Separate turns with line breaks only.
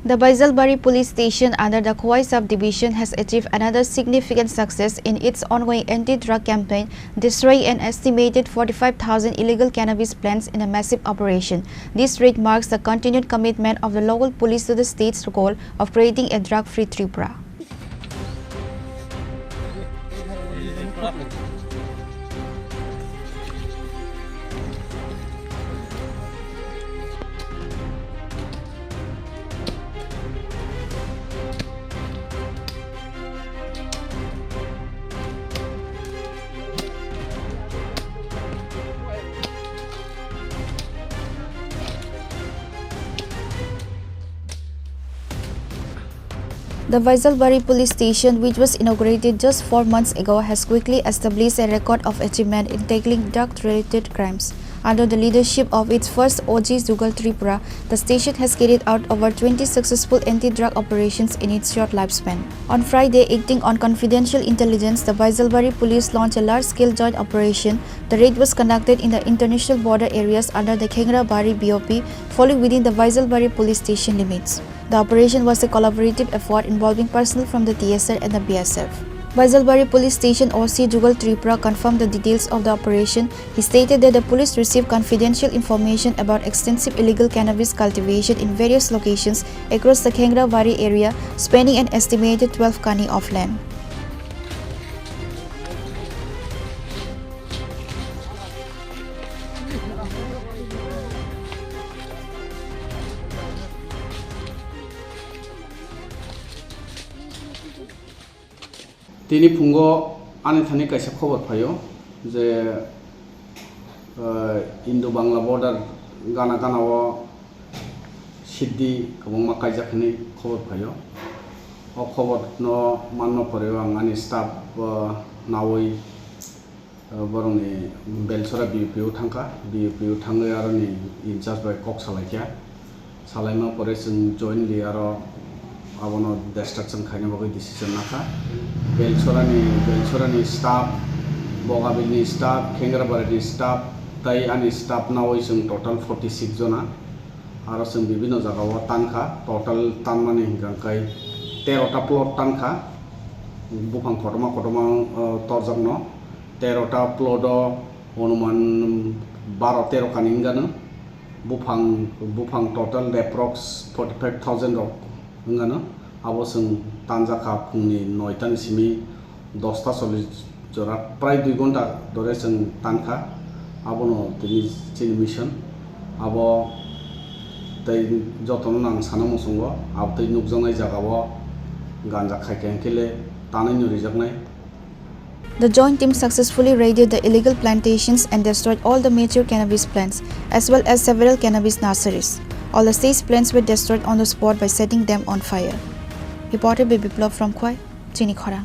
The Bajalbari Police Station under the Khowai subdivision has achieved another significant success in its ongoing anti-drug campaign, destroying an estimated 45,000 illegal cannabis plants in a massive operation. This raid marks the continued commitment of the local police to the state's goal of creating a drug-free Tripura. The Bajalbari Police Station, which was inaugurated just 4 months ago, has quickly established a record of achievement in tackling drug-related crimes. Under the leadership of its first OG Jugal Tripura, the station has carried out over 20 successful anti-drug operations in its short lifespan. On Friday, acting on confidential intelligence, the Bajalbari police launched a large-scale joint operation. The raid was conducted in the international border areas under the Khorang BOP, falling within the Bajalbari Police Station limits. The operation was a collaborative effort involving personnel from the TSR and the BSF. Bajalbari Police Station OC Jugal Tripura confirmed the details of the operation. He stated that the police received confidential information about extensive illegal cannabis cultivation in various locations across the Khowai area, spanning an estimated 12 kani of land.
Tini pungo ane thani kaisa khobar phayo je Indo Bangla border gana o siddi kabongma kaijakhani khobar phayo o khobar no manno poreo angani staff nawoi boroni belsora BPO thangka BPO thangai aroni in charge by kok salaikya salaima pore sung jointly aro abono destruction khaina bagai decision nakha belsorani staff bogabilni staff Khorang staff tai ani staff nawoi sung total 46 jona aro sung bibino jagao tankha total tanmani hingkai 13 ta plot tankha bufang khotoma torjakno 13 ta plot onuman 12-13 kaningano bufang total approx 45,000 rok ngano abo sung tanjaka phungni 9 tan simi 10 ta 40 jora prai 2 ghonta dore sung tankha abono tini Chini mission abo tai jotono nang sanamo sungo abtai nukjangai jagao ganja khaikenkele tanai nurijaknai.
The joint team successfully raided the illegal plantations and destroyed all the mature cannabis plants, as well as several cannabis nurseries. All the 6 plants were destroyed on the spot by setting them on fire. Reported by Biplov from Khowai, Chini Khorang.